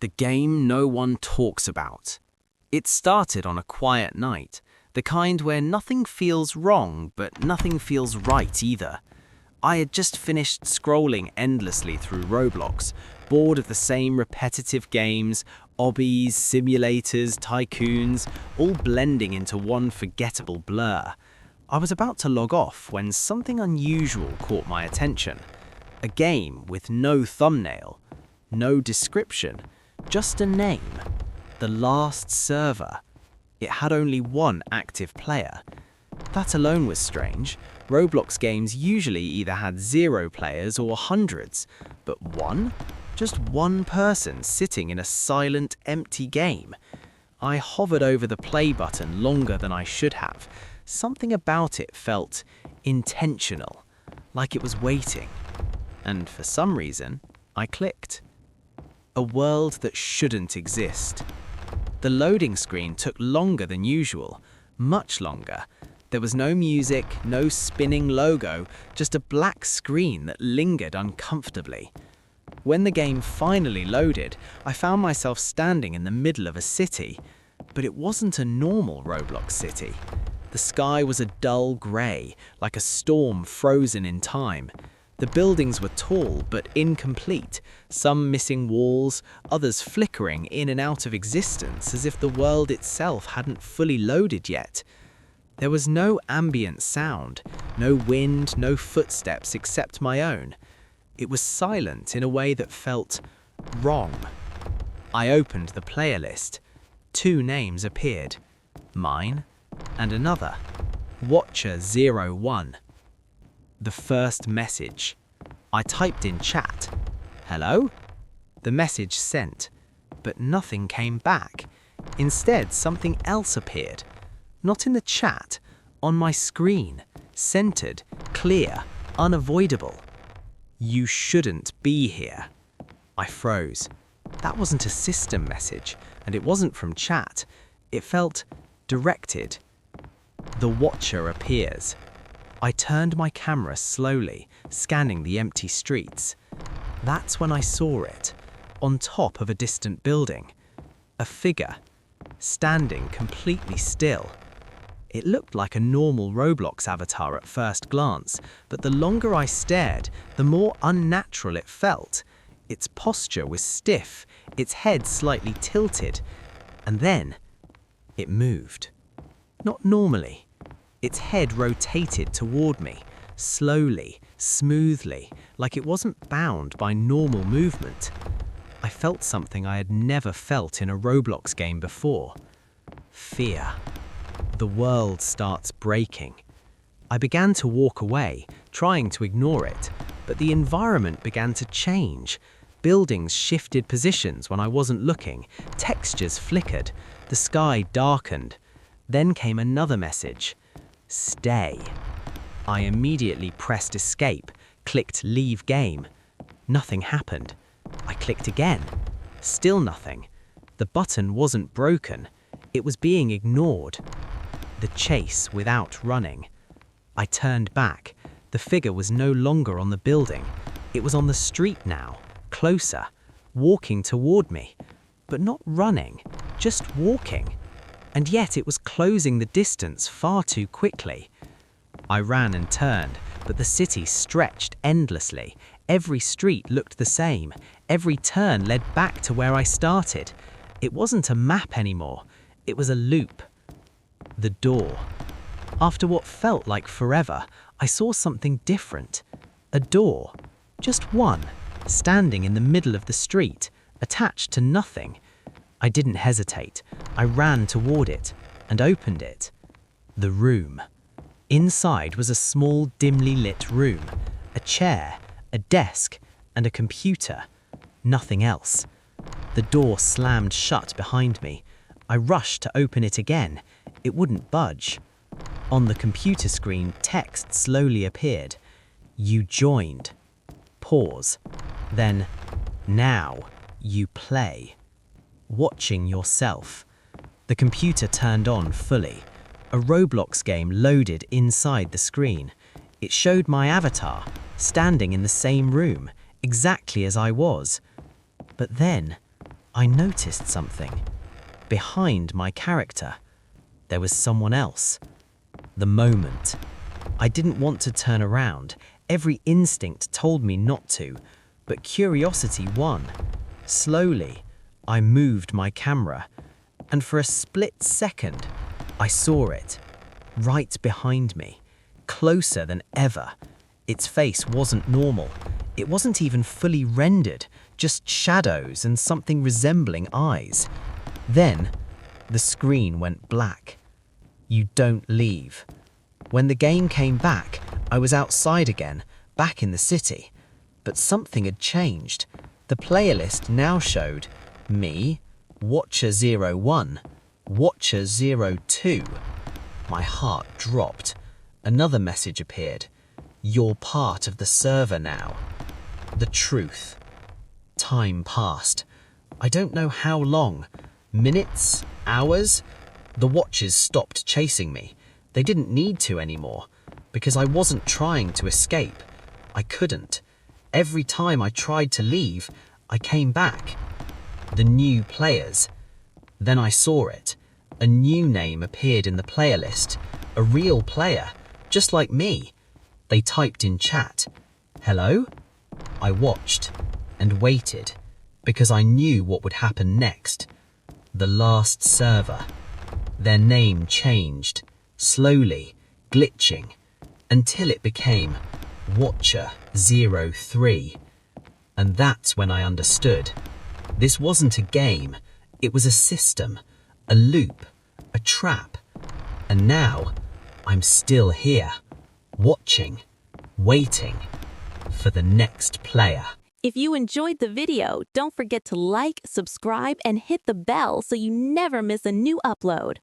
The game no one talks about. It started on a quiet night, the kind where nothing feels wrong, but nothing feels right either. I had just finished scrolling endlessly through Roblox, bored of the same repetitive games, obbies, simulators, tycoons, all blending into one forgettable blur. I was about to log off when something unusual caught my attention. A game with no thumbnail, no description, just a name. The Last Server. It had only one active player. That alone was strange. Roblox games usually either had 0 players or hundreds, but one? Just one person sitting in a silent, empty game. I hovered over the play button longer than I should have. Something about it felt intentional, like it was waiting. And for some reason, I clicked. A world that shouldn't exist. The loading screen took longer than usual, much longer. There was no music, no spinning logo, just a black screen that lingered uncomfortably. When the game finally loaded, I found myself standing in the middle of a city, but it wasn't a normal Roblox city. The sky was a dull grey, like a storm frozen in time. The buildings were tall but incomplete, some missing walls, others flickering in and out of existence as if the world itself hadn't fully loaded yet. There was no ambient sound, no wind, no footsteps except my own. It was silent in a way that felt wrong. I opened the player list. 2 names appeared, mine and another, Watcher01. The first message. I typed in chat, "Hello?" The message sent, but nothing came back. Instead, something else appeared. Not in the chat, on my screen, centered, clear, unavoidable. "You shouldn't be here." I froze. That wasn't a system message, and it wasn't from chat. It felt directed. The Watcher appears. I turned my camera slowly, scanning the empty streets. That's when I saw it, on top of a distant building. A figure, standing completely still. It looked like a normal Roblox avatar at first glance, but the longer I stared, the more unnatural it felt. Its posture was stiff, its head slightly tilted, and then it moved. Not normally. Its head rotated toward me, slowly, smoothly, like it wasn't bound by normal movement. I felt something I had never felt in a Roblox game before. Fear. The world starts breaking. I began to walk away, trying to ignore it, but the environment began to change. Buildings shifted positions when I wasn't looking, textures flickered, the sky darkened. Then came another message. Stay. I immediately pressed escape, clicked leave game. Nothing happened. I clicked again. Still nothing. The button wasn't broken. It was being ignored. The chase without running. I turned back. The figure was no longer on the building. It was on the street now, closer, walking toward me, but not running, just walking. And yet it was closing the distance far too quickly. I ran and turned, but the city stretched endlessly. Every street looked the same. Every turn led back to where I started. It wasn't a map anymore. It was a loop. The door. After what felt like forever, I saw something different. A door. Just one, standing in the middle of the street, attached to nothing. I didn't hesitate. I ran toward it and opened it. The room. Inside was a small, dimly lit room. A chair, a desk, and a computer. Nothing else. The door slammed shut behind me. I rushed to open it again. It wouldn't budge. On the computer screen, text slowly appeared. You joined. Pause. Then, now you play. Watching yourself. The computer turned on fully. A Roblox game loaded inside the screen. It showed my avatar, standing in the same room, exactly as I was. But then, I noticed something. Behind my character, there was someone else. The moment. I didn't want to turn around. Every instinct told me not to, but curiosity won. Slowly, I moved my camera, and for a split second, I saw it. Right behind me, closer than ever. Its face wasn't normal. It wasn't even fully rendered, just shadows and something resembling eyes. Then, the screen went black. You don't leave. When the game came back, I was outside again, back in the city. But something had changed. The player list now showed me, Watcher01, Watcher02. My heart dropped. Another message appeared. You're part of the server now. The truth. Time passed. I don't know how long. Minutes? Hours? The Watchers stopped chasing me. They didn't need to anymore, because I wasn't trying to escape. I couldn't. Every time I tried to leave, I came back. The new players. Then I saw it. A new name appeared in the player list. A real player, just like me. They typed in chat, "Hello?" I watched and waited, because I knew what would happen next. The last server. Their name changed, slowly, glitching, until it became Watcher03. And that's when I understood. This wasn't a game, it was a system, a loop, a trap. And now, I'm still here, watching, waiting for the next player. If you enjoyed the video, don't forget to like, subscribe, and hit the bell so you never miss a new upload.